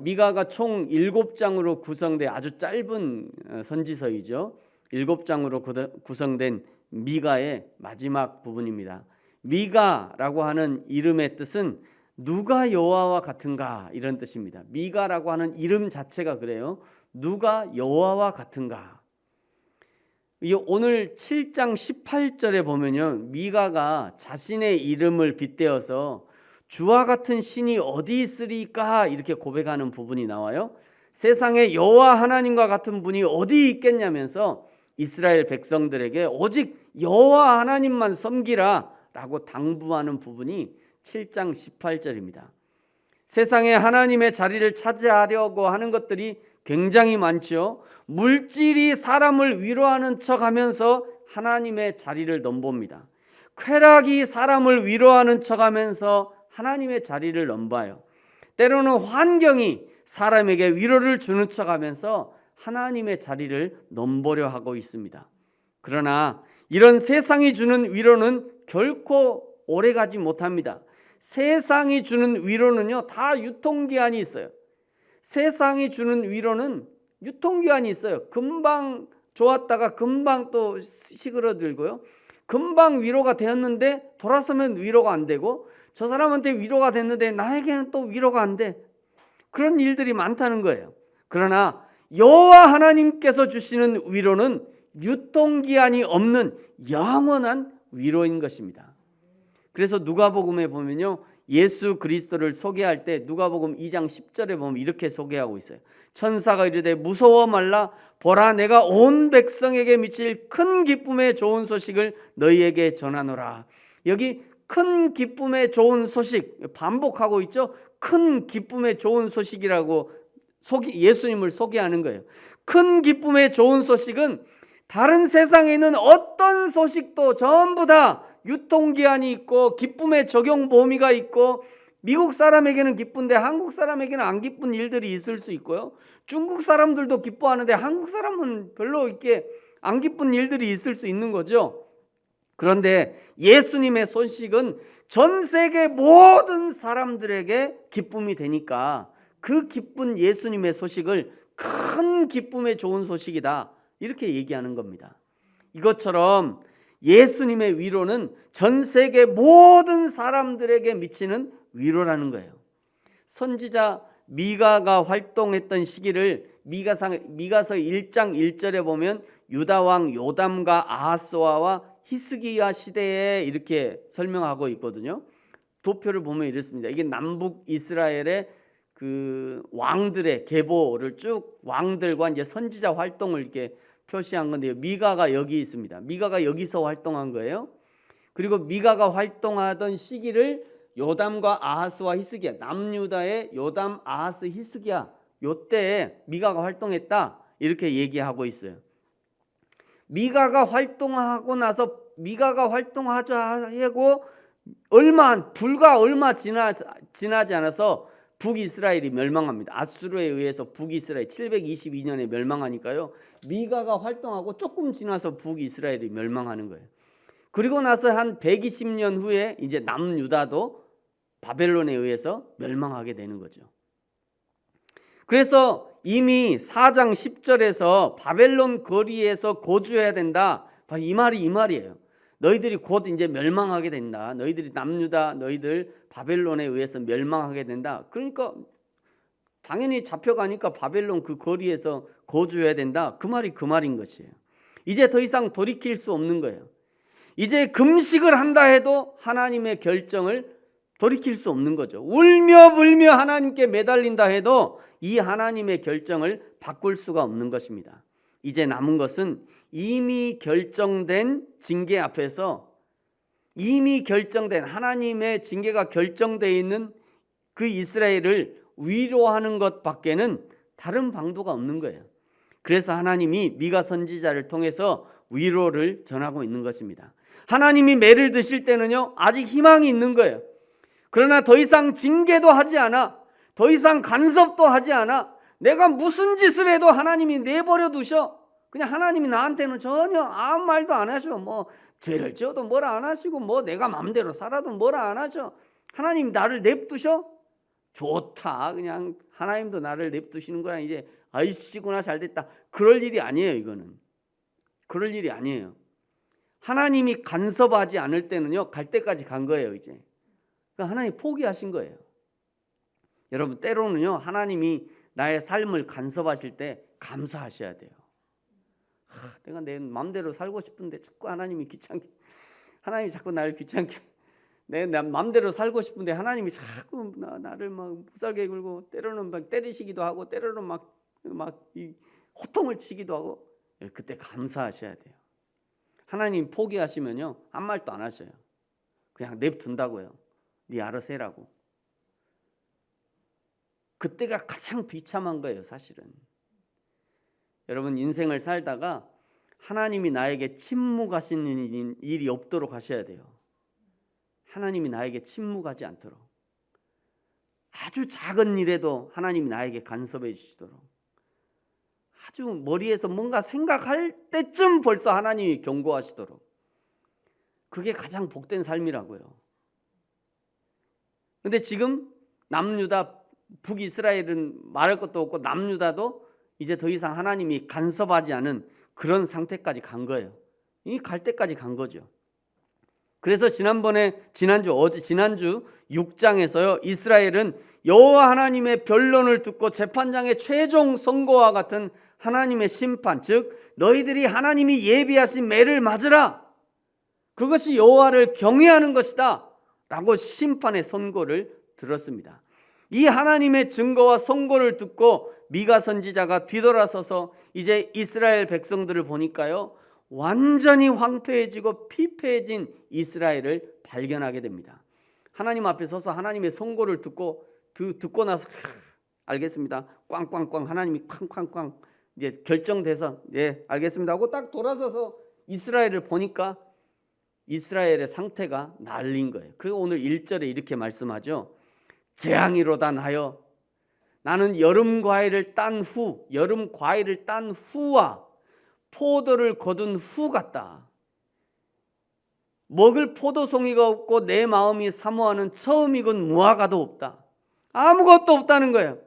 미가가 총 7장으로 구성된 아주 짧은 선지서이죠. 7장으로 구성된 미가의 마지막 부분입니다. 미가라고 하는 이름의 뜻은 누가 여호와와 같은가 이런 뜻입니다. 미가라고 하는 이름 자체가 그래요. 누가 여호와와 같은가. 오늘 7장 18절에 보면요, 미가가 자신의 이름을 빗대어서 주와 같은 신이 어디 있으리까 이렇게 고백하는 부분이 나와요. 세상에 여호와 하나님과 같은 분이 어디 있겠냐면서 이스라엘 백성들에게 오직 여호와 하나님만 섬기라 라고 당부하는 부분이 7장 18절입니다. 세상에 하나님의 자리를 차지하려고 하는 것들이 굉장히 많죠. 물질이 사람을 위로하는 척하면서 하나님의 자리를 넘봅니다. 쾌락이 사람을 위로하는 척하면서 하나님의 자리를 넘봐요. 때로는 환경이 사람에게 위로를 주는 척하면서 하나님의 자리를 넘보려 하고 있습니다. 그러나 이런 세상이 주는 위로는 결코 오래가지 못합니다. 세상이 주는 위로는요, 다 유통기한이 있어요. 세상이 주는 위로는 유통기한이 있어요. 금방 좋았다가 금방 또 시그러들고요. 금방 위로가 되었는데 돌아서면 위로가 안 되고, 저 사람한테 위로가 됐는데 나에게는 또 위로가 안 돼. 그런 일들이 많다는 거예요. 그러나 여호와 하나님께서 주시는 위로는 유통기한이 없는 영원한 위로인 것입니다. 그래서 누가복음에 보면요, 예수 그리스도를 소개할 때 누가복음 2장 10절에 보면 이렇게 소개하고 있어요. 천사가 이르되 무서워 말라, 보라 내가 온 백성에게 미칠 큰 기쁨의 좋은 소식을 너희에게 전하노라. 여기 큰 기쁨의 좋은 소식 반복하고 있죠. 큰 기쁨의 좋은 소식이라고 예수님을 소개하는 거예요. 큰 기쁨의 좋은 소식은 다른 세상에 있는 어떤 소식도 전부 다 유통기한이 있고 기쁨의 적용 범위가 있고, 미국 사람에게는 기쁜데 한국 사람에게는 안 기쁜 일들이 있을 수 있고요. 중국 사람들도 기뻐하는데 한국 사람은 별로 이렇게 안 기쁜 일들이 있을 수 있는 거죠. 그런데 예수님의 소식은 전 세계 모든 사람들에게 기쁨이 되니까 그 기쁜 예수님의 소식을 큰 기쁨의 좋은 소식이다 이렇게 얘기하는 겁니다. 이것처럼 예수님의 위로는 전 세계 모든 사람들에게 미치는 위로라는 거예요. 선지자 미가가 활동했던 시기를 미가서 1장 1절에 보면 유다 왕 요담과 아하스와와 히스기야 시대에 이렇게 설명하고 있거든요. 도표를 보면 이렇습니다. 이게 남북 이스라엘의 그 왕들의 계보를 쭉 왕들과 이제 선지자 활동을 이렇게 표시한 건데요. 미가가 여기 있습니다. 미가가 여기서 활동한 거예요. 그리고 미가가 활동하던 시기를 요담과 아하스와 히스기야, 남유다의 요담, 아하스, 히스기야 요때에 미가가 활동했다 이렇게 얘기하고 있어요. 미가가 활동하고 나서 미가가 활동하고 불과 얼마 지나지 않아서 북이스라엘이 멸망합니다. 아수르에 의해서 북이스라엘 722년에 멸망하니까요. 미가가 활동하고 조금 지나서 북이스라엘이 멸망하는 거예요. 그리고 나서 한 120년 후에 이제 남유다도 바벨론에 의해서 멸망하게 되는 거죠. 그래서 이미 4장 10절에서 바벨론 거리에서 거주해야 된다. 이 말이에요. 너희들이 곧 이제 멸망하게 된다. 너희들이 남유다, 너희들 바벨론에 의해서 멸망하게 된다. 그러니까 당연히 잡혀가니까 바벨론 그 거리에서 거주해야 된다. 그 말인 것이에요. 이제 더 이상 돌이킬 수 없는 거예요. 이제 금식을 한다 해도 하나님의 결정을 돌이킬 수 없는 거죠. 울며 불며 하나님께 매달린다 해도 이 하나님의 결정을 바꿀 수가 없는 것입니다. 이제 남은 것은 이미 결정된 징계 앞에서 이미 결정된 하나님의 징계가 결정되어 있는 그 이스라엘을 위로하는 것밖에는 다른 방도가 없는 거예요. 그래서 하나님이 미가 선지자를 통해서 위로를 전하고 있는 것입니다. 하나님이 매를 드실 때는요, 아직 희망이 있는 거예요. 그러나 더 이상 징계도 하지 않아, 더 이상 간섭도 하지 않아, 내가 무슨 짓을 해도 하나님이 내버려 두셔. 그냥 하나님이 나한테는 전혀 아무 말도 안 하셔. 죄를 지어도 뭐라 안 하시고 뭐 내가 마음대로 살아도 뭐라 안 하죠. 하나님 나를 냅두셔? 좋다. 그냥 하나님도 나를 냅두시는 거야. 이제 아이씨구나 잘됐다. 그럴 일이 아니에요. 이거는 그럴 일이 아니에요. 하나님이 간섭하지 않을 때는요, 갈 때까지 간 거예요. 이제 그러니까 하나님 포기하신 거예요. 여러분, 때로는요 하나님이 나의 삶을 간섭하실 때 감사하셔야 돼요. 내가 내 마음대로 살고 싶은데 자꾸 하나님이 귀찮게, 하나님이 자꾸 나를 귀찮게, 내 마음대로 살고 싶은데 하나님이 자꾸 나를 막 못살게 굴고, 때로는 막 때리시기도 하고, 때로는 막 이 호통을 치기도 하고. 그때 감사하셔야 돼요. 하나님 포기하시면요 아무 말도 안 하셔요. 그냥 냅둔다고요. 네 알아서 해라고. 그때가 가장 비참한 거예요, 사실은. 여러분, 인생을 살다가 하나님이 나에게 침묵하시는 일이 없도록 하셔야 돼요. 하나님이 나에게 침묵하지 않도록. 아주 작은 일에도 하나님이 나에게 간섭해 주시도록. 아주 머리에서 뭔가 생각할 때쯤 벌써 하나님이 경고하시도록. 그게 가장 복된 삶이라고요. 근데 지금 남유다, 북이스라엘은 말할 것도 없고 남유다도 이제 더 이상 하나님이 간섭하지 않은 그런 상태까지 간 거예요. 이 갈 때까지 간 거죠. 그래서 지난주 6장에서요 이스라엘은 여호와 하나님의 변론을 듣고 재판장의 최종 선고와 같은 하나님의 심판, 즉 너희들이 하나님이 예비하신 매를 맞으라, 그것이 여호와를 경외하는 것이다 라고 심판의 선고를 들었습니다. 이 하나님의 증거와 선고를 듣고 미가 선지자가 뒤돌아서서 이제 이스라엘 백성들을 보니까요 완전히 황폐해지고 피폐해진 이스라엘을 발견하게 됩니다. 하나님 앞에 서서 하나님의 선고를 듣고 나서 알겠습니다, 꽝꽝꽝, 하나님이 쾅쾅꽝 이제 결정돼서 예 알겠습니다 하고 딱 돌아서서 이스라엘을 보니까 이스라엘의 상태가 날린 거예요. 그리고 오늘 1절에 이렇게 말씀하죠. 재앙이로다 나여, 나는 여름 과일을 딴 후와 포도를 거둔 후 같다. 먹을 포도송이가 없고 내 마음이 사모하는 처음 익은 무화과도 없다. 아무것도 없다는 거예요.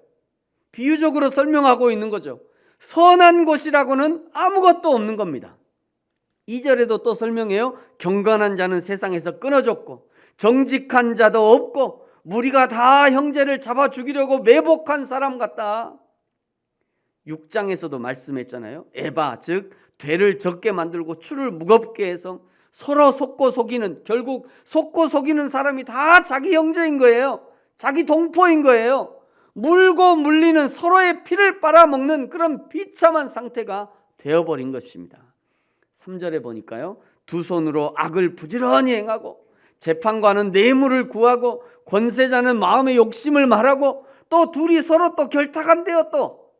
비유적으로 설명하고 있는 거죠. 선한 곳이라고는 아무것도 없는 겁니다. 2절에도 또 설명해요. 경건한 자는 세상에서 끊어졌고 정직한 자도 없고 무리가 다 형제를 잡아 죽이려고 매복한 사람 같다. 6장에서도 말씀했잖아요. 에바, 즉 되를 적게 만들고 추를 무겁게 해서 서로 속고 속이는, 결국 속고 속이는 사람이 다 자기 형제인 거예요. 자기 동포인 거예요. 물고 물리는, 서로의 피를 빨아먹는 그런 비참한 상태가 되어버린 것입니다. 3절에 보니까요, 두 손으로 악을 부지런히 행하고 재판관은 뇌물을 구하고 권세자는 마음의 욕심을 말하고 또 둘이 서로 또 결탁한대요. 또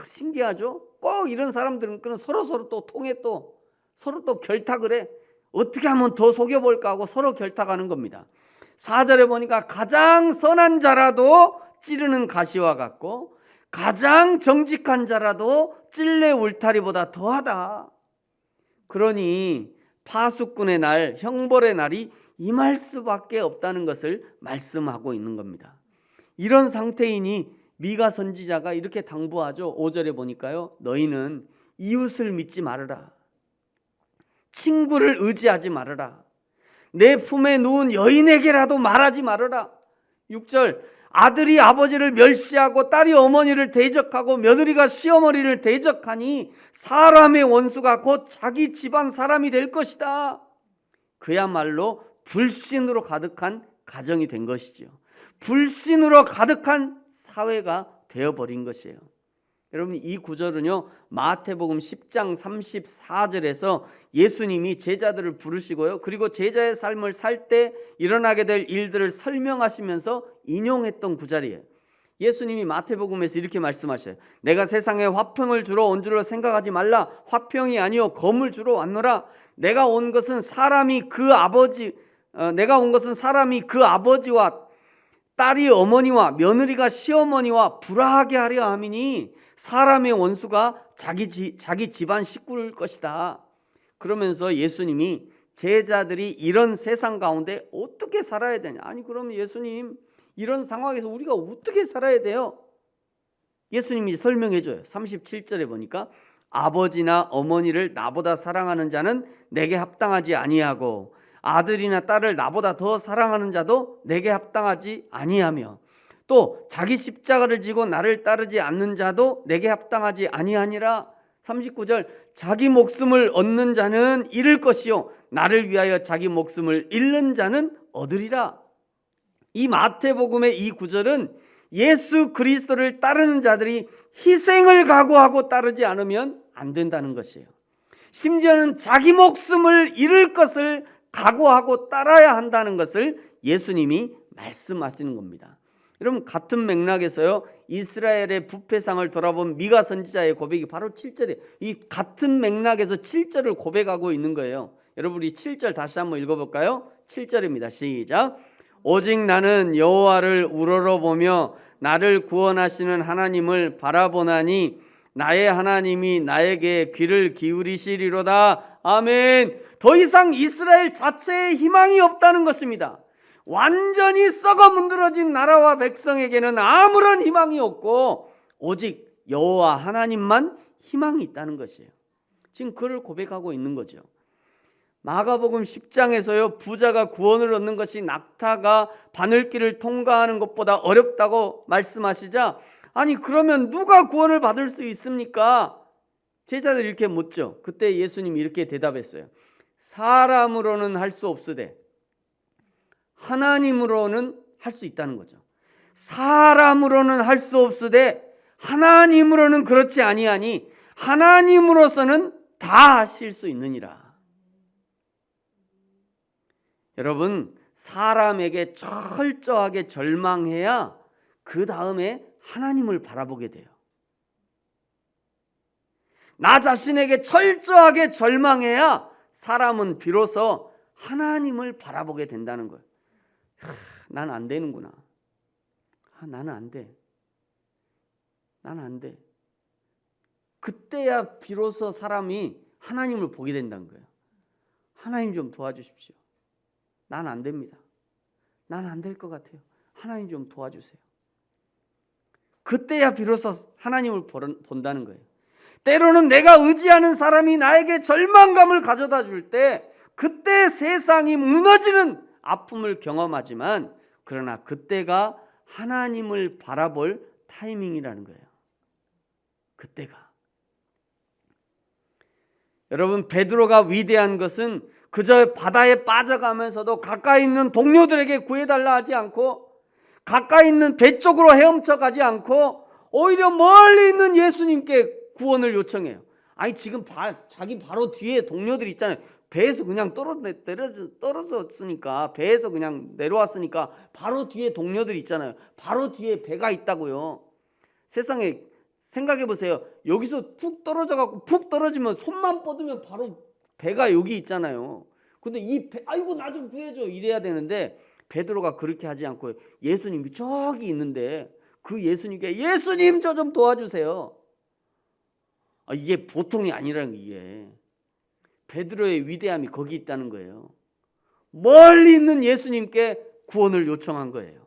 신기하죠? 꼭 이런 사람들은 서로 또 통해, 또 서로 또 결탁을 해. 어떻게 하면 더 속여볼까 하고 서로 결탁하는 겁니다. 4절에 보니까 가장 선한 자라도 찌르는 가시와 같고 가장 정직한 자라도 찔레 울타리보다 더하다. 그러니 파수꾼의 날, 형벌의 날이 임할 수밖에 없다는 것을 말씀하고 있는 겁니다. 이런 상태이니 미가 선지자가 이렇게 당부하죠. 5절에 보니까요, 너희는 이웃을 믿지 말아라. 친구를 의지하지 말아라. 내 품에 누운 여인에게라도 말하지 말아라. 6절, 아들이 아버지를 멸시하고 딸이 어머니를 대적하고 며느리가 시어머니를 대적하니 사람의 원수가 곧 자기 집안 사람이 될 것이다. 그야말로 불신으로 가득한 가정이 된 것이죠. 불신으로 가득한 사회가 되어버린 것이에요. 여러분, 이 구절은요 마태복음 10장 34절에서 예수님이 제자들을 부르시고요, 그리고 제자의 삶을 살 때 일어나게 될 일들을 설명하시면서 인용했던 구절이에요. 예수님이 마태복음에서 이렇게 말씀하셔요. 내가 세상에 화평을 주러 온 줄로 생각하지 말라. 화평이 아니요 검을 주러 왔노라. 내가 온 것은 사람이 그 아버지와 딸이 어머니와 며느리가 시어머니와 불화하게 하려 함이니 사람의 원수가 자기 집안 식구일 것이다. 그러면서 예수님이 제자들이 이런 세상 가운데 어떻게 살아야 되냐? 아니 그럼 예수님, 이런 상황에서 우리가 어떻게 살아야 돼요? 예수님이 설명해 줘요. 37절에 보니까 아버지나 어머니를 나보다 사랑하는 자는 내게 합당하지 아니하고 아들이나 딸을 나보다 더 사랑하는 자도 내게 합당하지 아니하며 또 자기 십자가를 지고 나를 따르지 않는 자도 내게 합당하지 아니하니라. 39절 자기 목숨을 얻는 자는 잃을 것이요 나를 위하여 자기 목숨을 잃는 자는 얻으리라. 이 마태복음의 이 구절은 예수 그리스도를 따르는 자들이 희생을 각오하고 따르지 않으면 안 된다는 것이에요. 심지어는 자기 목숨을 잃을 것을 각오하고 따라야 한다는 것을 예수님이 말씀하시는 겁니다. 여러분 같은 맥락에서요, 이스라엘의 부패상을 돌아본 미가 선지자의 고백이 바로 7절에 이 같은 맥락에서 7절을 고백하고 있는 거예요. 여러분 우리 7절 다시 한번 읽어볼까요? 7절입니다. 시작. 오직 나는 여호와를 우러러보며 나를 구원하시는 하나님을 바라보나니 나의 하나님이 나에게 귀를 기울이시리로다. 아멘. 더 이상 이스라엘 자체에 희망이 없다는 것입니다. 완전히 썩어 문드러진 나라와 백성에게는 아무런 희망이 없고 오직 여호와 하나님만 희망이 있다는 것이에요. 지금 그를 고백하고 있는 거죠. 마가복음 10장에서요 부자가 구원을 얻는 것이 낙타가 바늘길을 통과하는 것보다 어렵다고 말씀하시자 아니 그러면 누가 구원을 받을 수 있습니까? 제자들이 이렇게 묻죠. 그때 예수님이 이렇게 대답했어요. 사람으로는 할 수 없으되 하나님으로는 할 수 있다는 거죠. 사람으로는 할 수 없으되 하나님으로는 그렇지 아니하니 하나님으로서는 다 하실 수 있느니라. 여러분 사람에게 철저하게 절망해야 그 다음에 하나님을 바라보게 돼요. 나 자신에게 철저하게 절망해야 사람은 비로소 하나님을 바라보게 된다는 거예요. 난 안 되는구나. 나는 안 돼. 나는 안 돼. 그때야 비로소 사람이 하나님을 보게 된다는 거예요. 하나님 좀 도와주십시오. 난 안 됩니다. 난 안 될 것 같아요. 하나님 좀 도와주세요. 그때야 비로소 하나님을 본다는 거예요. 때로는 내가 의지하는 사람이 나에게 절망감을 가져다 줄 때 그때 세상이 무너지는 아픔을 경험하지만 그러나 그때가 하나님을 바라볼 타이밍이라는 거예요. 그때가. 여러분 베드로가 위대한 것은 그저 바다에 빠져가면서도 가까이 있는 동료들에게 구해달라 하지 않고 가까이 있는 배 쪽으로 헤엄쳐 가지 않고 오히려 멀리 있는 예수님께 구원을 요청해요. 아니 지금 자기 바로 뒤에 동료들이 있잖아요. 배에서 그냥 떨어졌으니까 배에서 그냥 내려왔으니까 바로 뒤에 동료들이 있잖아요. 바로 뒤에 배가 있다고요. 세상에 생각해 보세요. 여기서 푹 떨어져갖고 푹 떨어지면 손만 뻗으면 바로 배가 여기 있잖아요. 근데 이 배, 아이고 나 좀 구해줘 이래야 되는데 베드로가 그렇게 하지 않고 예수님이 저기 있는데 그 예수님께 예수님 저 좀 도와주세요. 이게 보통이 아니라는 게 이게 베드로의 위대함이 거기 있다는 거예요. 멀리 있는 예수님께 구원을 요청한 거예요.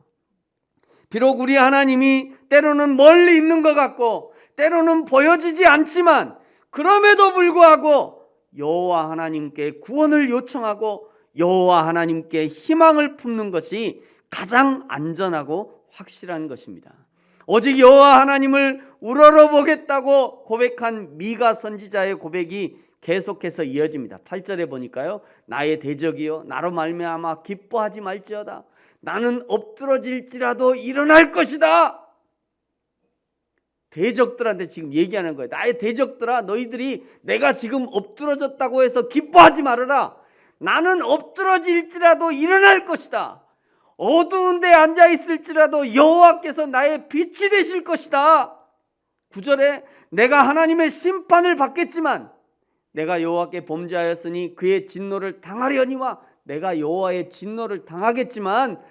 비록 우리 하나님이 때로는 멀리 있는 것 같고 때로는 보여지지 않지만 그럼에도 불구하고 여호와 하나님께 구원을 요청하고 여호와 하나님께 희망을 품는 것이 가장 안전하고 확실한 것입니다. 오직 여호와 하나님을 우러러보겠다고 고백한 미가 선지자의 고백이 계속해서 이어집니다. 8절에 보니까요. 나의 대적이여 나로 말미암아 기뻐하지 말지어다. 나는 엎드러질지라도 일어날 것이다. 대적들한테 지금 얘기하는 거예요. 나의 대적들아 너희들이 내가 지금 엎드러졌다고 해서 기뻐하지 말아라. 나는 엎드러질지라도 일어날 것이다. 어두운 데 앉아 있을지라도 여호와께서 나의 빛이 되실 것이다. 9절에 내가 하나님의 심판을 받겠지만 내가 여호와께 범죄하였으니 그의 진노를 당하려니와 내가 여호와의 진노를 당하겠지만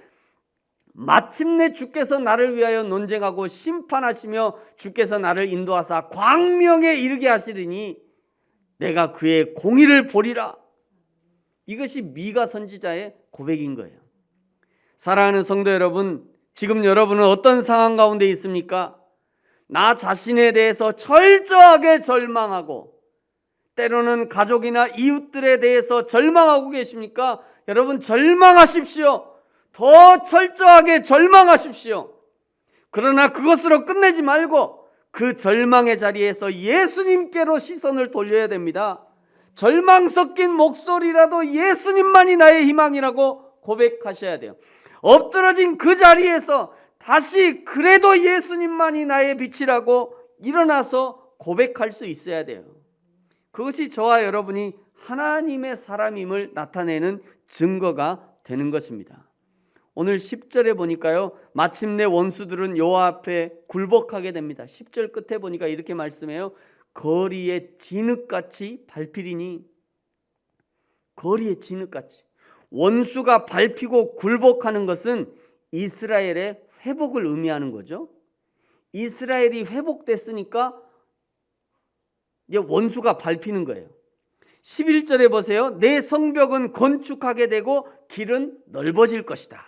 마침내 주께서 나를 위하여 논쟁하고 심판하시며 주께서 나를 인도하사 광명에 이르게 하시리니 내가 그의 공의를 보리라. 이것이 미가 선지자의 고백인 거예요. 사랑하는 성도 여러분, 지금 여러분은 어떤 상황 가운데 있습니까? 나 자신에 대해서 철저하게 절망하고 때로는 가족이나 이웃들에 대해서 절망하고 계십니까? 여러분, 절망하십시오. 더 철저하게 절망하십시오. 그러나 그것으로 끝내지 말고 그 절망의 자리에서 예수님께로 시선을 돌려야 됩니다. 절망 섞인 목소리라도 예수님만이 나의 희망이라고 고백하셔야 돼요. 엎드러진 그 자리에서 다시 그래도 예수님만이 나의 빛이라고 일어나서 고백할 수 있어야 돼요. 그것이 저와 여러분이 하나님의 사람임을 나타내는 증거가 되는 것입니다. 오늘 10절에 보니까요, 마침내 원수들은 여호와 앞에 굴복하게 됩니다. 10절 끝에 보니까 이렇게 말씀해요. 거리에 진흙같이 밟히리니. 거리에 진흙같이. 원수가 밟히고 굴복하는 것은 이스라엘의 회복을 의미하는 거죠. 이스라엘이 회복됐으니까 이제 원수가 밟히는 거예요. 11절에 보세요. 내 성벽은 건축하게 되고 길은 넓어질 것이다.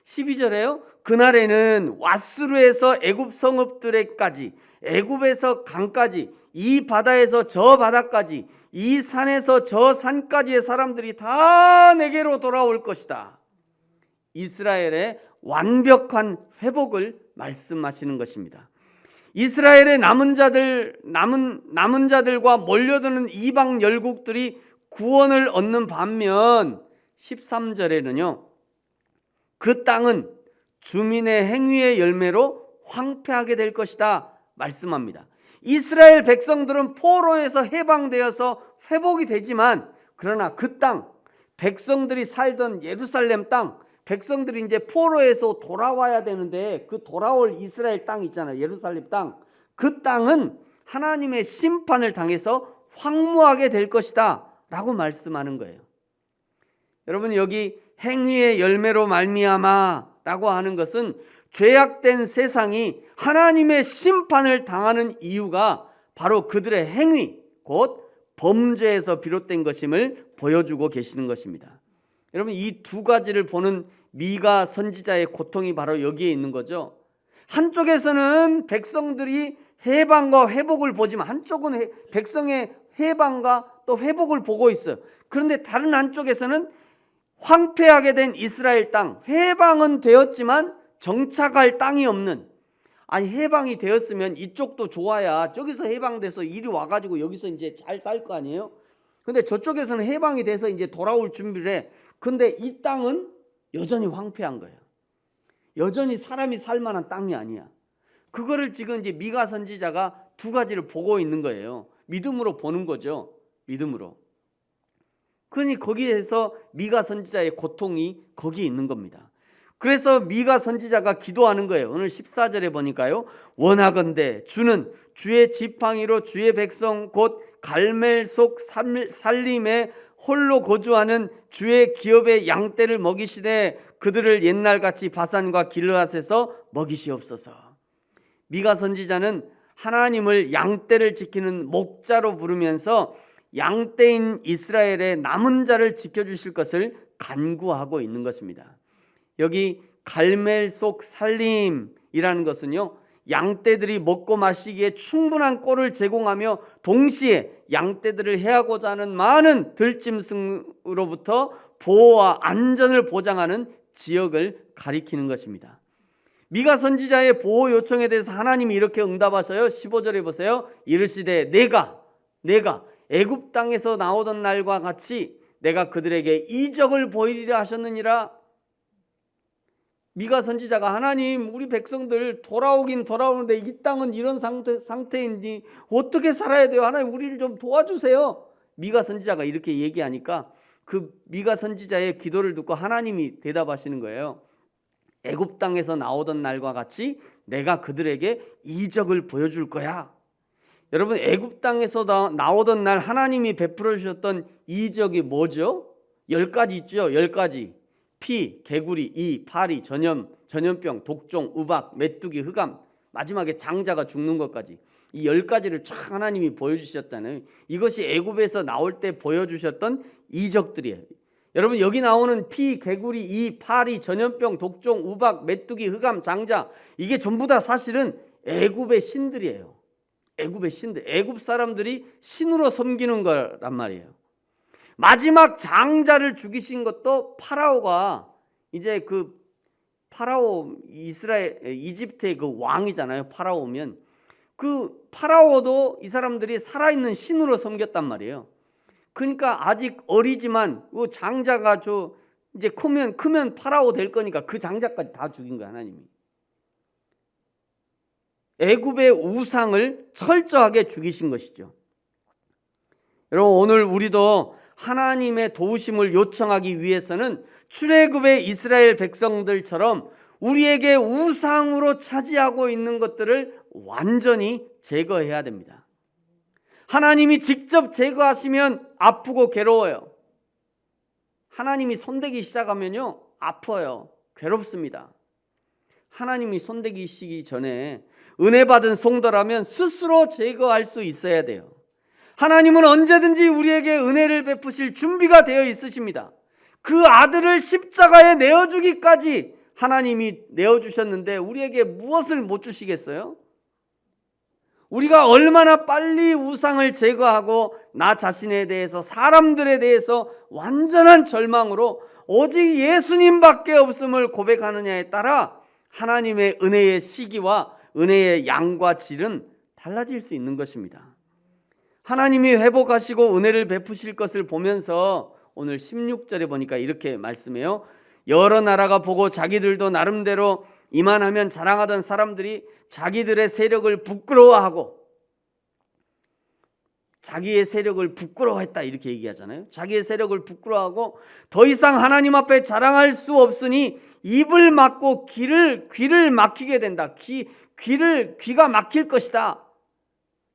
12절에요. 그날에는 왓수르에서 애굽 성읍들에까지, 애굽에서 강까지, 이 바다에서 저 바다까지, 이 산에서 저 산까지의 사람들이 다 내게로 돌아올 것이다. 이스라엘의 완벽한 회복을 말씀하시는 것입니다. 이스라엘의 남은 자들과 몰려드는 이방 열국들이 구원을 얻는 반면 13절에는요. 그 땅은 주민의 행위의 열매로 황폐하게 될 것이다 말씀합니다. 이스라엘 백성들은 포로에서 해방되어서 회복이 되지만 그러나 그 땅, 백성들이 살던 예루살렘 땅, 백성들이 이제 포로에서 돌아와야 되는데 그 돌아올 이스라엘 땅 있잖아요. 예루살렘 땅. 그 땅은 하나님의 심판을 당해서 황무하게 될 것이다 라고 말씀하는 거예요. 여러분, 여기 행위의 열매로 말미암아 라고 하는 것은 죄악된 세상이 하나님의 심판을 당하는 이유가 바로 그들의 행위, 곧 범죄에서 비롯된 것임을 보여주고 계시는 것입니다. 여러분, 이 두 가지를 보는 미가 선지자의 고통이 바로 여기에 있는 거죠. 한쪽에서는 백성들이 해방과 회복을 보지만 한쪽은 백성의 해방과 또 회복을 보고 있어요. 그런데 다른 한쪽에서는 황폐하게 된 이스라엘 땅, 해방은 되었지만 정착할 땅이 없는, 아니 해방이 되었으면 이쪽도 좋아야 저기서 해방돼서 이리 와가지고 여기서 이제 잘 살 거 아니에요. 근데 저쪽에서는 해방이 돼서 이제 돌아올 준비를 해. 근데 이 땅은 여전히 황폐한 거예요. 여전히 사람이 살 만한 땅이 아니야. 그거를 지금 이제 미가 선지자가 두 가지를 보고 있는 거예요. 믿음으로 보는 거죠. 믿음으로. 그러니 거기에서 미가 선지자의 고통이 거기에 있는 겁니다. 그래서 미가 선지자가 기도하는 거예요. 오늘 14절에 보니까요. 원하건대 주는 주의 지팡이로 주의 백성 곧 갈멜 속 살림에 홀로 거주하는 주의 기업의 양떼를 먹이시되 그들을 옛날같이 바산과 길르앗에서 먹이시옵소서. 미가 선지자는 하나님을 양떼를 지키는 목자로 부르면서 양떼인 이스라엘의 남은 자를 지켜주실 것을 간구하고 있는 것입니다. 여기 갈멜 속 살림이라는 것은요, 양떼들이 먹고 마시기에 충분한 꼴을 제공하며 동시에 양떼들을 해하고자 하는 많은 들짐승으로부터 보호와 안전을 보장하는 지역을 가리키는 것입니다. 미가 선지자의 보호 요청에 대해서 하나님이 이렇게 응답하셔요. 15절에 보세요. 이르시되 내가 애굽 땅에서 나오던 날과 같이 내가 그들에게 이적을 보이리라 하셨느니라. 미가 선지자가 하나님, 우리 백성들 돌아오긴 돌아오는데 이 땅은 이런 상태인지 어떻게 살아야 돼요? 하나님, 우리를 좀 도와주세요. 미가 선지자가 이렇게 얘기하니까 그 미가 선지자의 기도를 듣고 하나님이 대답하시는 거예요. 애굽 땅에서 나오던 날과 같이 내가 그들에게 이적을 보여줄 거야. 여러분, 애굽 땅에서 나오던 날 하나님이 베풀어 주셨던 이적이 뭐죠? 10가지 있죠. 10가지. 피, 개구리, 이, 파리, 전염병, 독종, 우박, 메뚜기, 흑암, 마지막에 장자가 죽는 것까지 이 10가지를 쫙 하나님이 보여주셨잖아요. 이것이 애굽에서 나올 때 보여주셨던 이적들이에요. 여러분 여기 나오는 피, 개구리, 이, 파리, 전염병, 독종, 우박, 메뚜기, 흑암, 장자, 이게 전부 다 사실은 애굽의 신들이에요. 애굽의 신들, 애굽 사람들이 신으로 섬기는 거란 말이에요. 마지막 장자를 죽이신 것도 파라오가, 이제 그 파라오, 이집트의 그 왕이잖아요. 파라오면 그 파라오도 이 사람들이 살아있는 신으로 섬겼단 말이에요. 그러니까 아직 어리지만 그 장자가 이제 크면 파라오 될 거니까 그 장자까지 다 죽인 거야, 하나님이. 애굽의 우상을 철저하게 죽이신 것이죠. 여러분 오늘 우리도 하나님의 도우심을 요청하기 위해서는 출애굽의 이스라엘 백성들처럼 우리에게 우상으로 차지하고 있는 것들을 완전히 제거해야 됩니다. 하나님이 직접 제거하시면 아프고 괴로워요. 하나님이 손대기 시작하면요 아파요. 괴롭습니다. 하나님이 손대기시기 전에 은혜 받은 성도라면 스스로 제거할 수 있어야 돼요. 하나님은 언제든지 우리에게 은혜를 베푸실 준비가 되어 있으십니다. 그 아들을 십자가에 내어주기까지 하나님이 내어주셨는데 우리에게 무엇을 못 주시겠어요? 우리가 얼마나 빨리 우상을 제거하고 나 자신에 대해서, 사람들에 대해서 완전한 절망으로 오직 예수님밖에 없음을 고백하느냐에 따라 하나님의 은혜의 시기와 은혜의 양과 질은 달라질 수 있는 것입니다. 하나님이 회복하시고 은혜를 베푸실 것을 보면서 오늘 16절에 보니까 이렇게 말씀해요. 여러 나라가 보고 자기들도 나름대로 이만하면 자랑하던 사람들이 자기들의 세력을 부끄러워하고, 자기의 세력을 부끄러워했다 이렇게 얘기하잖아요. 자기의 세력을 부끄러워하고 더 이상 하나님 앞에 자랑할 수 없으니 입을 막고 귀를 막히게 된다. 귀가 막힐 것이다.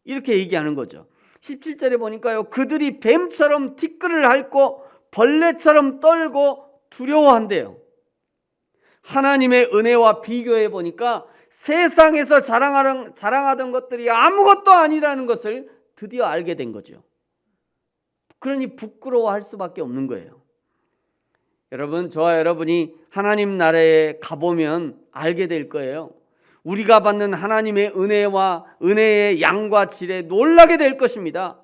이렇게 얘기하는 거죠. 17절에 보니까요. 그들이 뱀처럼 티끌을 핥고 벌레처럼 떨고 두려워한대요. 하나님의 은혜와 비교해 보니까 세상에서 자랑하던 것들이 아무것도 아니라는 것을 드디어 알게 된 거죠. 그러니 부끄러워할 수밖에 없는 거예요. 여러분, 저와 여러분이 하나님 나라에 가보면 알게 될 거예요. 우리가 받는 하나님의 은혜의 양과 질에 놀라게 될 것입니다.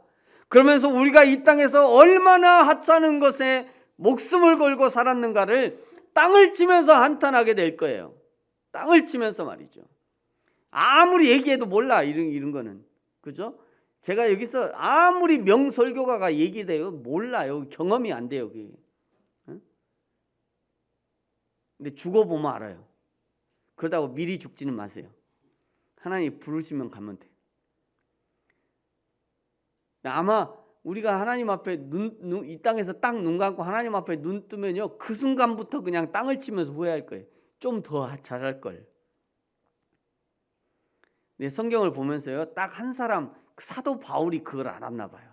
그러면서 우리가 이 땅에서 얼마나 하찮은 것에 목숨을 걸고 살았는가를 땅을 치면서 한탄하게 될 거예요. 땅을 치면서 말이죠. 아무리 얘기해도 몰라, 이런 거는. 그죠? 제가 여기서 아무리 명설교가가 얘기돼요, 몰라요. 경험이 안 돼요, 그게. 근데 죽어보면 알아요. 그러다고 미리 죽지는 마세요. 하나님 부르시면 가면 돼. 아마 우리가 하나님 앞에 이 땅에서 딱 눈 감고 하나님 앞에 눈 뜨면요, 그 순간부터 그냥 땅을 치면서 후회할 거예요. 좀 더 잘할 걸. 네, 성경을 보면서요, 딱 한 사람, 사도 바울이 그걸 알았나 봐요.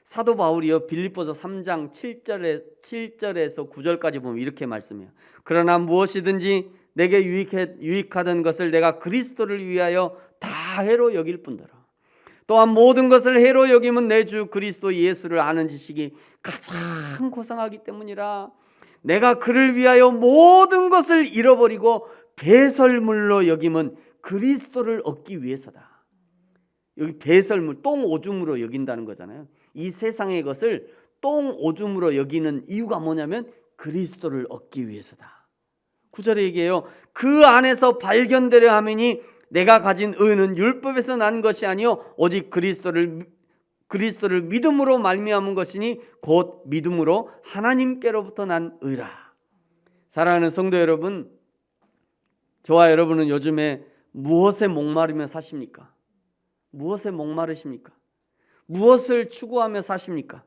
사도 바울이요, 빌립보서 3장 7절에서 9절까지 보면 이렇게 말씀해요. 그러나 무엇이든지 내게 유익하던 것을 내가 그리스도를 위하여 다 해로 여길 뿐더러 또한 모든 것을 해로 여김은 내 주 그리스도 예수를 아는 지식이 가장 고상하기 때문이라. 내가 그를 위하여 모든 것을 잃어버리고 배설물로 여김은 그리스도를 얻기 위해서다. 여기 배설물, 똥오줌으로 여긴다는 거잖아요. 이 세상의 것을 똥오줌으로 여기는 이유가 뭐냐면 그리스도를 얻기 위해서다. 9절에 얘기해요. 그 안에서 발견되려 하매니 내가 가진 의는 율법에서 난 것이 아니요 오직 그리스도를 믿음으로 말미암은 것이니 곧 믿음으로 하나님께로부터 난 의라. 사랑하는 성도 여러분, 저와 여러분은 요즘에 무엇에 목마르며 사십니까? 무엇에 목마르십니까? 무엇을 추구하며 사십니까?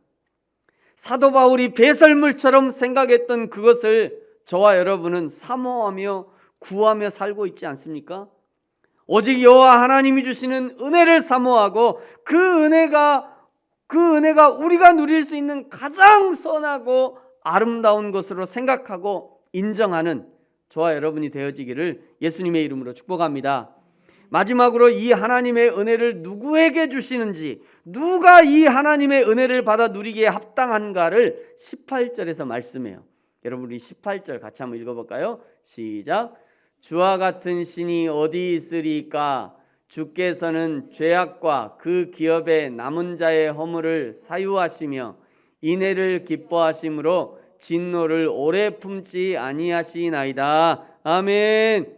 사도 바울이 배설물처럼 생각했던 그것을 저와 여러분은 사모하며 구하며 살고 있지 않습니까? 오직 여호와 하나님이 주시는 은혜를 사모하고 그 은혜가 우리가 누릴 수 있는 가장 선하고 아름다운 것으로 생각하고 인정하는 저와 여러분이 되어지기를 예수님의 이름으로 축복합니다. 마지막으로 이 하나님의 은혜를 누구에게 주시는지, 누가 이 하나님의 은혜를 받아 누리기에 합당한가를 18절에서 말씀해요. 여러분 우리 18절 같이 한번 읽어볼까요? 시작. 주와 같은 신이 어디 있으리까? 주께서는 죄악과 그 기업의 남은 자의 허물을 사유하시며 인애를 기뻐하심으로 진노를 오래 품지 아니하시나이다. 아멘.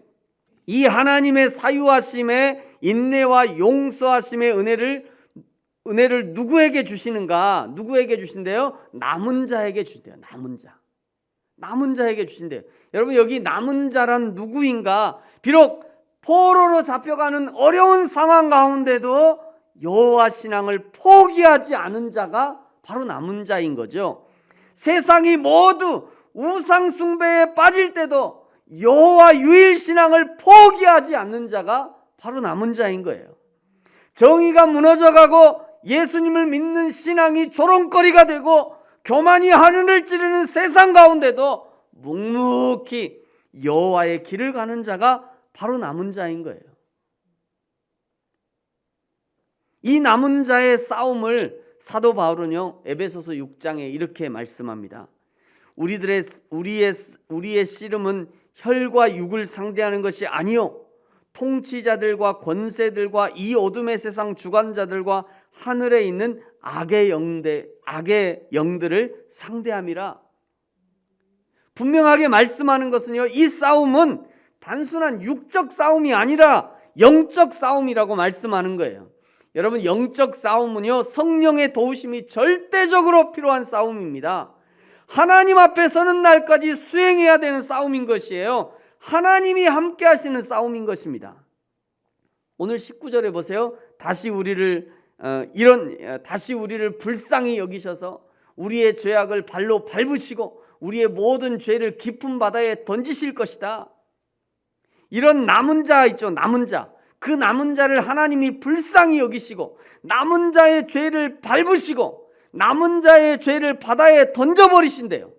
이 하나님의 사유하심의 인내와 용서하심의 은혜를 누구에게 주시는가? 누구에게 주신대요? 남은 자에게 주신대요. 남은 자에게 주신대요. 여러분 여기 남은 자란 누구인가? 비록 포로로 잡혀가는 어려운 상황 가운데도 여호와 신앙을 포기하지 않은 자가 바로 남은 자인 거죠. 세상이 모두 우상 숭배에 빠질 때도 여호와 유일 신앙을 포기하지 않는 자가 바로 남은 자인 거예요. 정의가 무너져가고 예수님을 믿는 신앙이 조롱거리가 되고 교만이 하늘을 찌르는 세상 가운데도 묵묵히 여호와의 길을 가는 자가 바로 남은 자인 거예요. 이 남은 자의 싸움을 사도 바울은요 에베소서 6장에 이렇게 말씀합니다. 우리의 씨름은 혈과 육을 상대하는 것이 아니요 통치자들과 권세들과 이 어둠의 세상 주관자들과 하늘에 있는 악의 영들을 상대함이라. 분명하게 말씀하는 것은요 이 싸움은 단순한 육적 싸움이 아니라 영적 싸움이라고 말씀하는 거예요. 여러분 영적 싸움은요 성령의 도우심이 절대적으로 필요한 싸움입니다. 하나님 앞에 서는 날까지 수행해야 되는 싸움인 것이에요. 하나님이 함께 하시는 싸움인 것입니다. 오늘 19절에 보세요. 다시 우리를 불쌍히 여기셔서 우리의 죄악을 발로 밟으시고 우리의 모든 죄를 깊은 바다에 던지실 것이다. 이런 남은 자 있죠. 남은 자. 그 남은 자를 하나님이 불쌍히 여기시고 남은 자의 죄를 밟으시고 남은 자의 죄를 바다에 던져버리신대요.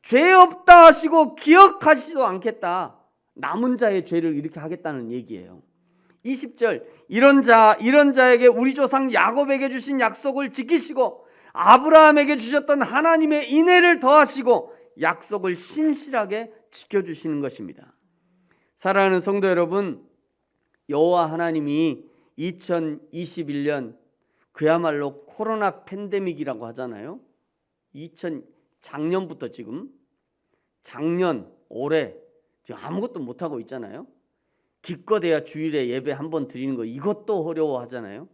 죄 없다 하시고 기억하시지도 않겠다. 남은 자의 죄를 이렇게 하겠다는 얘기예요. 20절 이런 자에게 우리 조상 야곱에게 주신 약속을 지키시고 아브라함에게 주셨던 하나님의 인애를 더하시고 약속을 신실하게 지켜주시는 것입니다. 사랑하는 성도 여러분, 여호와 하나님이 2021년 그야말로 코로나 팬데믹이라고 하잖아요. 작년부터 작년, 올해 지금 아무것도 못하고 있잖아요. 기껏해야 주일에 예배 한번 드리는 거 이것도 어려워하잖아요.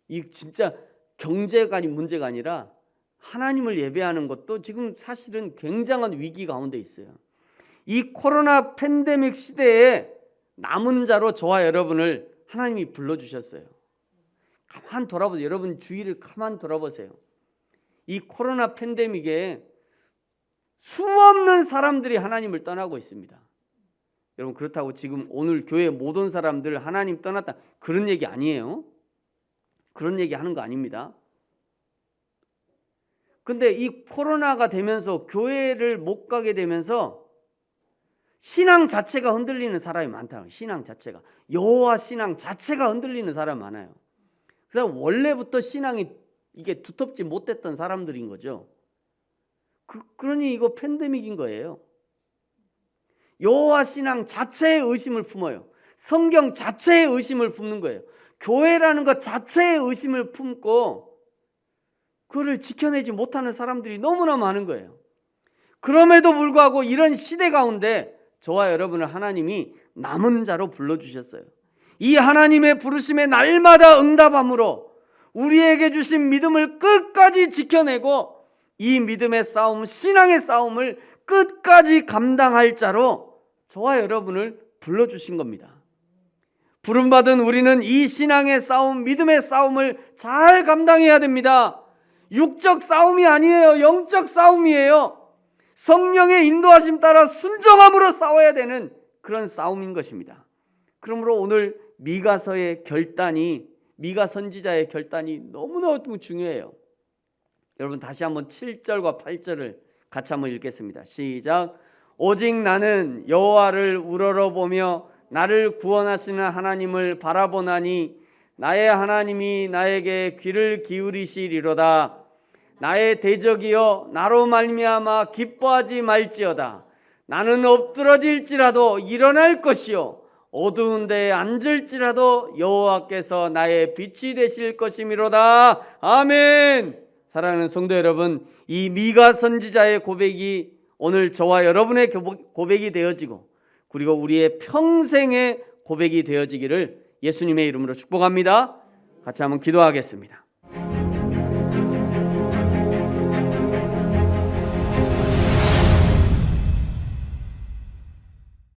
이 진짜 경제가 문제가 아니라 하나님을 예배하는 것도 지금 사실은 굉장한 위기 가운데 있어요. 이 코로나 팬데믹 시대에 남은 자로 저와 여러분을 하나님이 불러주셨어요. 가만 돌아보세요. 여러분 주위를 가만 돌아보세요. 이 코로나 팬데믹에 수없는 사람들이 하나님을 떠나고 있습니다. 여러분 그렇다고 지금 오늘 교회 못 온 사람들 하나님 떠났다 그런 얘기 아니에요. 그런 얘기 하는 거 아닙니다. 근데 이 코로나가 되면서 교회를 못 가게 되면서 신앙 자체가 흔들리는 사람이 많다고. 신앙 자체가 여호와 신앙 자체가 흔들리는 사람 많아요. 그래서 원래부터 신앙이 이게 두텁지 못했던 사람들인 거죠. 그러니 이거 팬데믹인 거예요. 여호와 신앙 자체의 의심을 품어요. 성경 자체의 의심을 품는 거예요. 교회라는 것 자체의 의심을 품고 그거를 지켜내지 못하는 사람들이 너무나 많은 거예요. 그럼에도 불구하고 이런 시대 가운데 저와 여러분을 하나님이 남은 자로 불러주셨어요. 이 하나님의 부르심에 날마다 응답함으로 우리에게 주신 믿음을 끝까지 지켜내고 이 믿음의 싸움, 신앙의 싸움을 끝까지 감당할 자로 저와 여러분을 불러주신 겁니다. 부름받은 우리는 이 신앙의 싸움, 믿음의 싸움을 잘 감당해야 됩니다. 육적 싸움이 아니에요. 영적 싸움이에요. 성령의 인도하심 따라 순종함으로 싸워야 되는 그런 싸움인 것입니다. 그러므로 오늘 미가 선지자의 결단이 너무너무 중요해요. 여러분 다시 한번 7절과 8절을 같이 한번 읽겠습니다. 시작. 오직 나는 여호와를 우러러보며 나를 구원하시는 하나님을 바라보나니 나의 하나님이 나에게 귀를 기울이시리로다. 나의 대적이여 나로 말미암아 기뻐하지 말지어다. 나는 엎드러질지라도 일어날 것이요 어두운 데에 앉을지라도 여호와께서 나의 빛이 되실 것이미로다. 아멘. 사랑하는 성도 여러분, 이 미가 선지자의 고백이 오늘 저와 여러분의 고백이 되어지고 그리고 우리의 평생의 고백이 되어지기를 예수님의 이름으로 축복합니다. 같이 한번 기도하겠습니다.